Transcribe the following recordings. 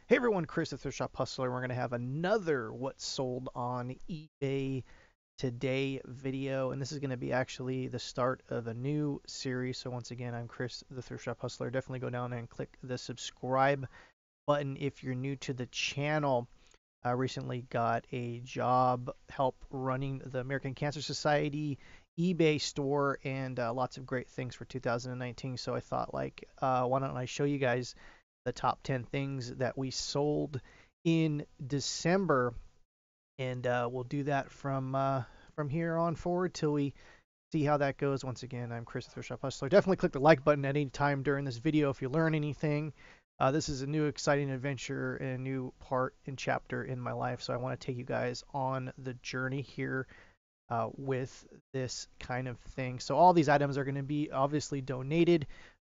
Hey everyone, Chris the Thrift Shop Hustler. We're going to have another What Sold on eBay Today video, and this is going to be actually the start of a new series. So once again, I'm Chris the Thrift Shop Hustler. Definitely go down and click the subscribe button if you're new to the channel. I recently got a job help running the American Cancer Society eBay store and lots of great things for 2019. So I thought, why don't I show you guys the top 10 things that we sold in December, and we'll do that from here on forward till we see how that goes. Once again, I'm Chris the Thrift Shop Hustler. Definitely click the like button at any time during this video if you learn anything. This is a new exciting adventure and a new part and chapter in my life, so I want to take you guys on the journey here with this kind of thing. So all these items are going to be obviously donated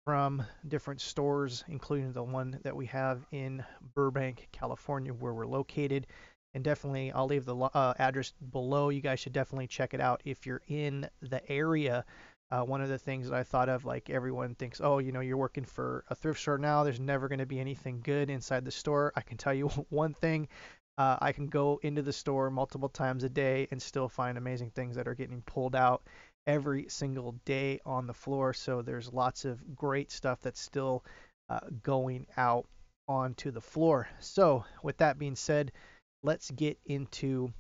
from different stores, including the one that we have in Burbank, California, where we're located. And definitely, I'll leave the address below. You guys should definitely check it out if you're in the area. One of the things that I thought of, like everyone thinks, oh, you're working for a thrift store now. There's never going to be anything good inside the store. I can tell you one thing. I can go into the store multiple times a day and still find amazing things that are getting pulled out every single day on the floor. So there's lots of great stuff that's still going out onto the floor. So with that being said, let's get into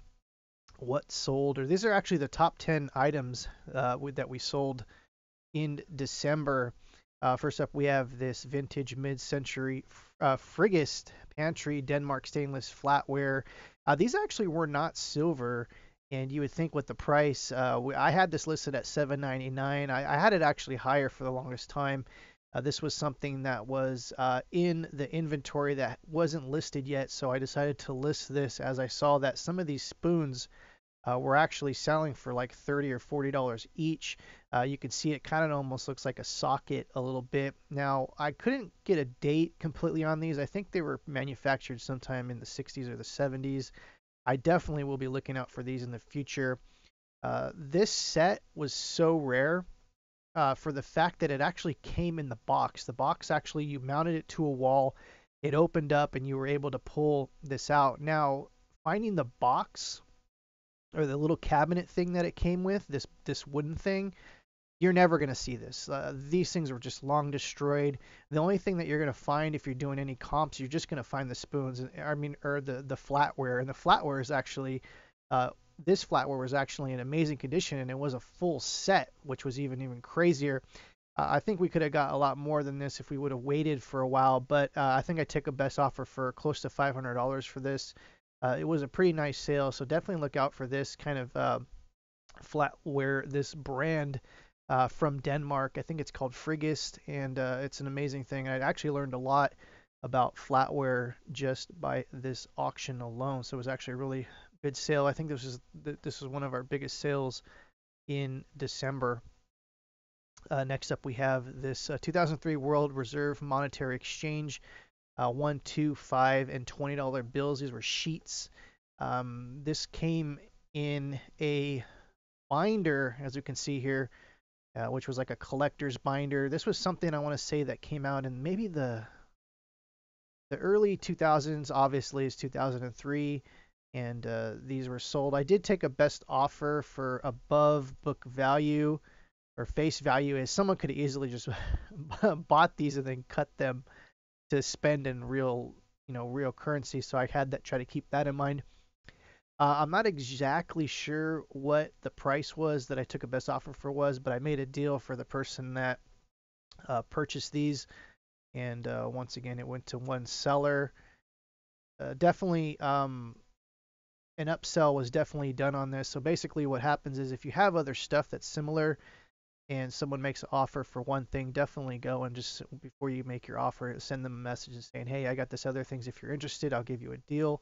what sold. Or these are actually the top 10 items that we sold in December. First up, we have this vintage mid-century Friggist pantry Denmark stainless flatware. These actually were not silver, and you would think with the price, I had this listed at $7.99. I had it actually higher for the longest time. This was something that was in the inventory that wasn't listed yet, so I decided to list this as I saw that some of these spoons were actually selling for like $30 or $40 each. You can see it kind of almost looks like a socket a little bit. Now, I couldn't get a date completely on these. I think they were manufactured sometime in the 60s or the 70s. I definitely will be looking out for these in the future. This set was so rare for the fact that it actually came in the box. The box actually, you mounted it to a wall, it opened up, and you were able to pull this out. Now, finding the box or the little cabinet thing that it came with, this wooden thing, you're never going to see this. These things were just long destroyed. The only thing that you're going to find if you're doing any comps, you're just going to find the spoons. Or the flatware. And the flatware is actually, this flatware was actually in amazing condition, and it was a full set, which was even crazier. I think we could have got a lot more than this if we would have waited for a while, but I think I took a best offer for close to $500 for this. It was a pretty nice sale, so definitely look out for this kind of flatware, this brand from Denmark. I think it's called Friggist, and it's an amazing thing. I actually learned a lot about flatware just by this auction alone, so it was actually a really good sale. I think this is one of our biggest sales in December. Next up, we have this 2003 World Reserve Monetary Exchange, 1, 2, 5, and $20 bills. These were sheets. This came in a binder, as you can see here, which was like a collector's binder. This was something I want to say that came out in maybe the early 2000s. Obviously, is 2003, and these were sold. I did take a best offer for above book value or face value, as someone could easily just bought these and then cut them to spend in real currency. So I had that, try to keep that in mind. I'm not exactly sure what the price was that I took a best offer for was, but I made a deal for the person that purchased these. And once again, it went to one seller. Definitely, an upsell was definitely done on this. So basically, what happens is if you have other stuff that's similar and someone makes an offer for one thing, definitely go and just before you make your offer, send them a message and saying, hey, I got this other things. If you're interested, I'll give you a deal.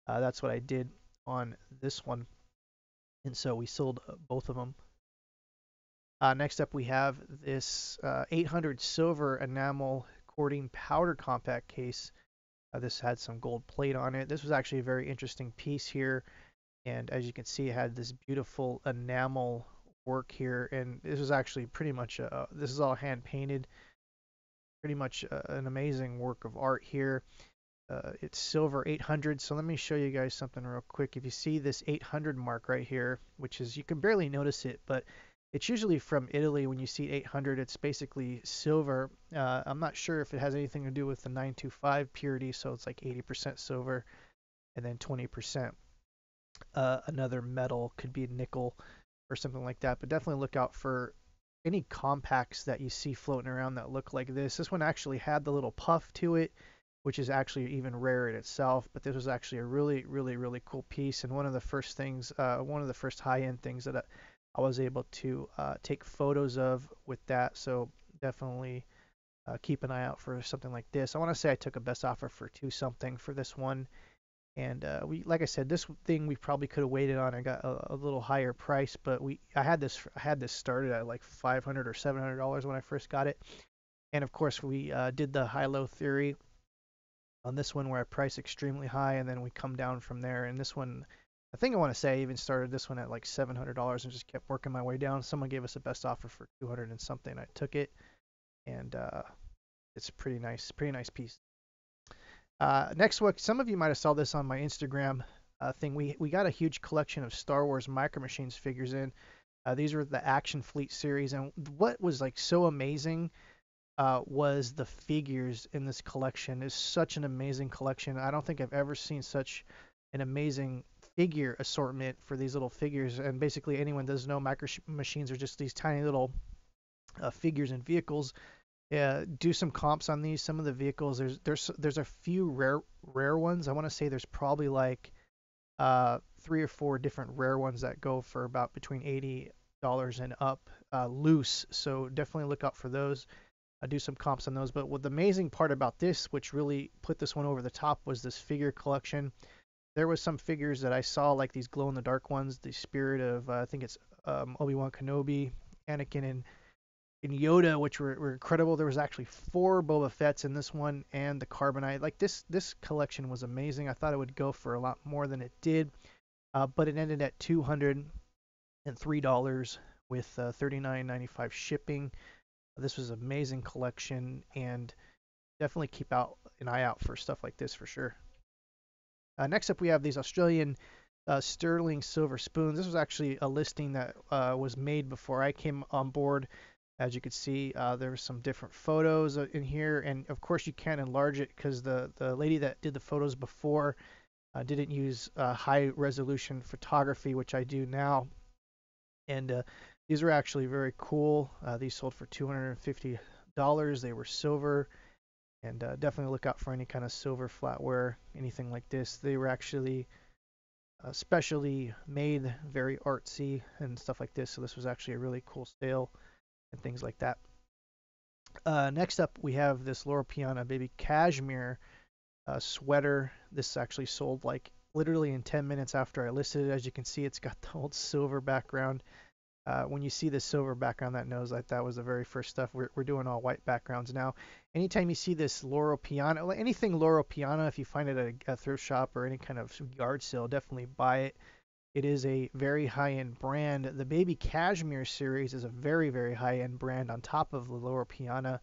That's what I did on this one. And so we sold both of them. Next up, we have this 800 silver enamel cording powder compact case. This had some gold plate on it. This was actually a very interesting piece here. And as you can see, it had this beautiful enamel work here. And this was actually pretty much, this is all hand painted. Pretty much an amazing work of art here. It's silver 800. So let me show you guys something real quick. If you see this 800 mark right here, which is, you can barely notice it, but it's usually from Italy. When you see 800, it's basically silver. I'm not sure if it has anything to do with the 925 purity, so it's like 80% silver and then 20% another metal, could be nickel or something like that. But definitely look out for any compacts that you see floating around that look like this. This one actually had the little puff to it, which is actually even rare in itself. But this was actually a really, really, really cool piece, and one of the first things, one of the first high-end things that I was able to take photos of with that. So definitely keep an eye out for something like this. I want to say I took a best offer for two something for this one. And we, like I said, this thing we probably could have waited on and got a little higher price, but I had this started at like $500 or $700 when I first got it. And of course, we did the high-low theory on this one where I price extremely high, and then we come down from there. And this one, I think I want to say I even started this one at like $700 and just kept working my way down. Someone gave us a best offer for 200 and something. I took it, and it's a pretty nice piece. Next week, some of you might have saw this on my Instagram thing. We got a huge collection of Star Wars Micro Machines figures in. These were the Action Fleet series, and what was like so amazing was the figures in this collection. It's such an amazing collection. I don't think I've ever seen such an amazing figure assortment for these little figures. And basically, anyone doesn't know, Micro Machines are just these tiny little figures and vehicles. Do some comps on these. Some of the vehicles, there's a few rare ones. I want to say there's probably like three or four different rare ones that go for about between $80 and up loose. So definitely look out for those. Do some comps on those. But what the amazing part about this, which really put this one over the top, was this figure collection. There was some figures that I saw, like these glow in the dark ones, the spirit of I think it's Obi-Wan Kenobi, Anakin, and Yoda, which were incredible. There was actually four Boba Fett's in this one, and the Carbonite. Like this collection was amazing. I thought it would go for a lot more than it did, but it ended at $203 with $39.95 shipping. This was an amazing collection, and definitely keep out an eye out for stuff like this for sure. Next up, we have these Australian sterling silver spoons. This was actually a listing that was made before I came on board. As you can see, there's some different photos in here, and of course you can't enlarge it because the lady that did the photos before didn't use high resolution photography, which I do now. And these were actually very cool. These sold for $250. They were silver, and definitely look out for any kind of silver flatware, anything like this. They were actually specially made, very artsy and stuff like this. So this was actually a really cool sale and things like that. Next up, we have this Loro Piana baby cashmere sweater. This actually sold like literally in 10 minutes after I listed it. As you can see, it's got the old silver background. When you see the silver background, that knows that that was the very first stuff. We're doing all white backgrounds now. Anytime you see this Loro Piana, anything Loro Piana, if you find it at a thrift shop or any kind of yard sale, definitely buy it. It is a very high-end brand. The Baby Cashmere series is a very, very high-end brand on top of the Loro Piana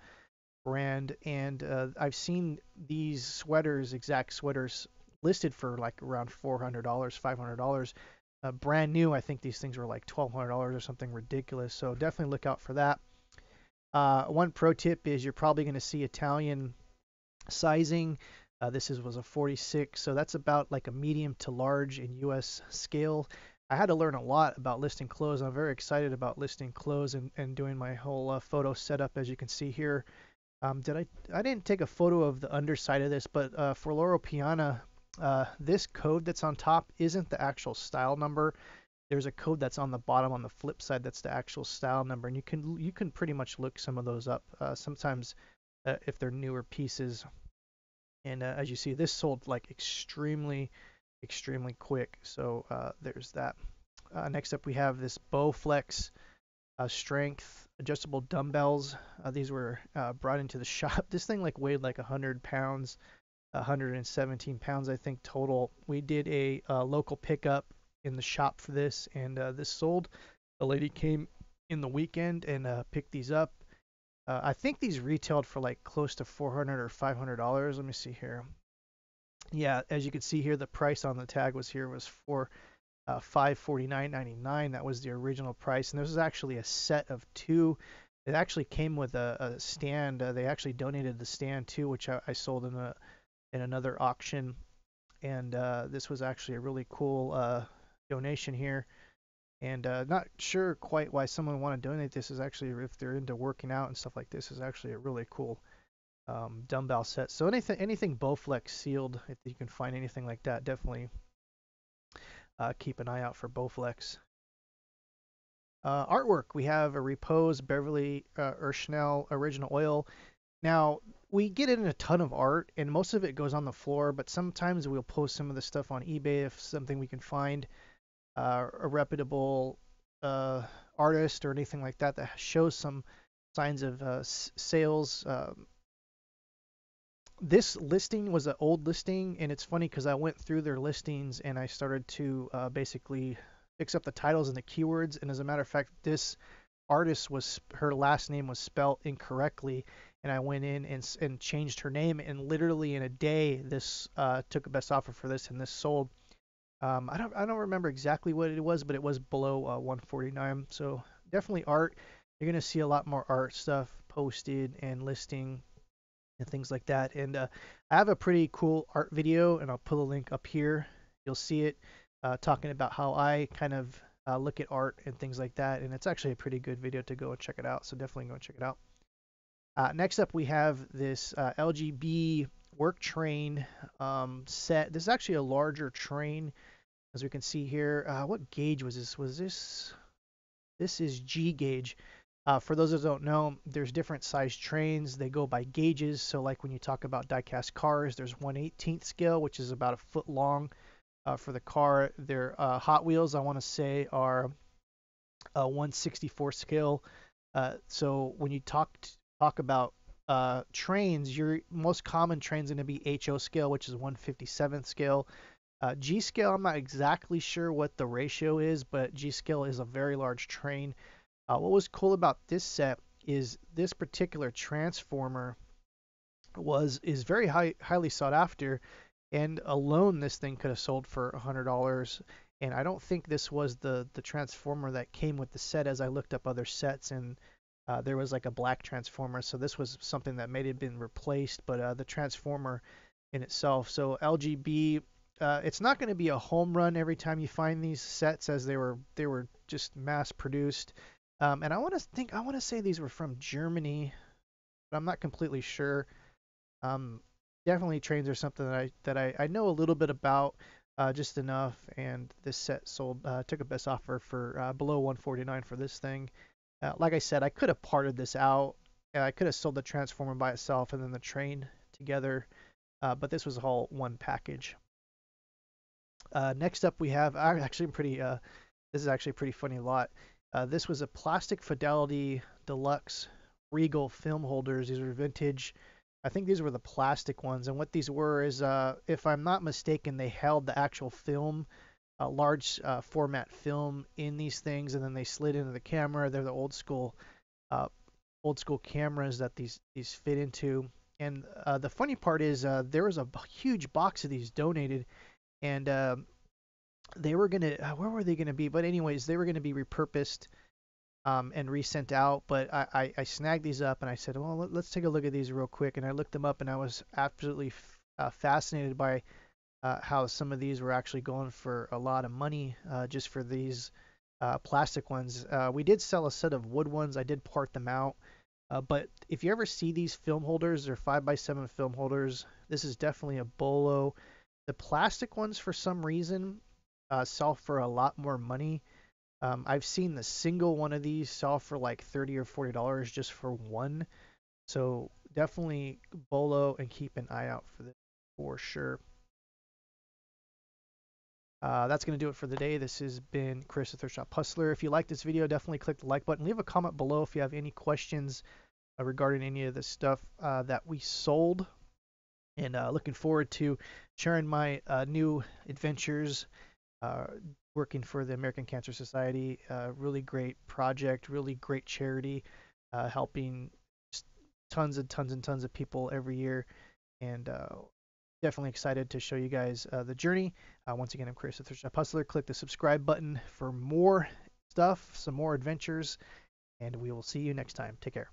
brand. And I've seen these sweaters, exact sweaters, listed for like around $400, $500. Brand new, I think these things were like $1,200 or something ridiculous. So definitely look out for that. One pro tip is you're probably going to see Italian sizing. Was a 46, so that's about like a medium to large in US scale. I had to learn a lot about listing clothes. I'm very excited about listing clothes and doing my whole photo setup, as you can see here. I didn't take a photo of the underside of this, but for Loro Piana, this code that's on top isn't the actual style number. There's a code that's on the bottom on the flip side that's the actual style number, and you can pretty much look some of those up. Sometimes if they're newer pieces. And as you see, this sold like extremely quick. So there's that. Next up, we have this Bowflex strength adjustable dumbbells. These were brought into the shop. This thing like weighed like 100 pounds, 117 pounds, I think, total. We did a local pickup in the shop for this, and this sold. A lady came in the weekend and picked these up. I think these retailed for like close to $400 or $500. Let me see here. Yeah, as you can see here, the price on the tag was for 549.99. That was the original price, and this is actually a set of two. It actually came with a stand. They actually donated the stand too, which I sold in another auction. And this was actually a really cool donation here. And not sure quite why someone would want to donate this. Is actually if they're into working out and stuff like this, is actually a really cool dumbbell set. So anything Bowflex sealed, if you can find anything like that, definitely keep an eye out for Bowflex. Artwork, we have a Repose Beverly Urchnell original oil. Now, we get in a ton of art, and most of it goes on the floor, but sometimes we'll post some of the stuff on eBay if something we can find, a reputable artist or anything like that that shows some signs of sales. This listing was an old listing, and it's funny because I went through their listings and I started to basically fix up the titles and the keywords. And as a matter of fact, this artist was her last name was spelled incorrectly, and I went in and changed her name. And literally in a day, this took a best offer for this, and this sold. I don't remember exactly what it was, but it was below 149. So definitely art. You're gonna see a lot more art stuff posted and listing and things like that. And I have a pretty cool art video, and I'll put a link up here. You'll see it talking about how I kind of look at art and things like that. And it's actually a pretty good video to go and check it out. So definitely go and check it out. Next up, we have this LGB work train set. This is actually a larger train, as we can see here. What gauge was this? This is G gauge. For those that don't know, there's different size trains. They go by gauges. So like when you talk about die-cast cars, there's 1/18th scale, which is about a foot long for the car. Their Hot Wheels, I want to say, are 1/64 scale. So when you talk about trains, your most common train is going to be HO scale, which is 1/57th scale. G scale, I'm not exactly sure what the ratio is, but G scale is a very large train. What was cool about this set is this particular transformer is very highly sought after, and alone this thing could have sold for $100. And I don't think this was the transformer that came with the set, as I looked up other sets, and there was like a black transformer, so this was something that may have been replaced, but the transformer in itself. So LGB, it's not going to be a home run every time you find these sets, as they were just mass produced. And I want to say these were from Germany, but I'm not completely sure. Um, Definitely trains are something that I know a little bit about, just enough. And this set sold, took a best offer for below 149 for this thing. Like I said, I could have parted this out. I could have sold the transformer by itself and then the train together, but this was all one package. Next up, we have actually pretty. This is actually a pretty funny lot. This was a Plastic Fidelity Deluxe Regal film holders. These were vintage. I think these were the plastic ones. And what these were is, if I'm not mistaken, they held the actual film, a large format film in these things, and then they slid into the camera. They're the uh, old school cameras that these fit into. And the funny part is, there was a huge box of these donated, and they were gonna where were they gonna be? But anyways, they were gonna be repurposed and resent out. But I snagged these up and I said, well, let's take a look at these real quick. And I looked them up and I was absolutely fascinated by how some of these were actually going for a lot of money just for these plastic ones. We did sell a set of wood ones. I did part them out. But if you ever see these film holders, they're 5x7 film holders. This is definitely a bolo. The plastic ones, for some reason, sell for a lot more money. I've seen the single one of these sell for like $30 or $40 just for one. So definitely bolo and keep an eye out for this for sure. That's going to do it for the day. This has been Chris, the Thrift Shop Hustler. If you like this video, definitely click the like button. Leave a comment below if you have any questions regarding any of the stuff that we sold. And looking forward to sharing my new adventures uh, working for the American Cancer Society. Really great project, really great charity, helping tons and tons and tons of people every year. And definitely excited to show you guys the journey. Once again, I'm Chris, the Thrift Shop Hustler. Click the subscribe button for more stuff, some more adventures, and we will see you next time. Take care.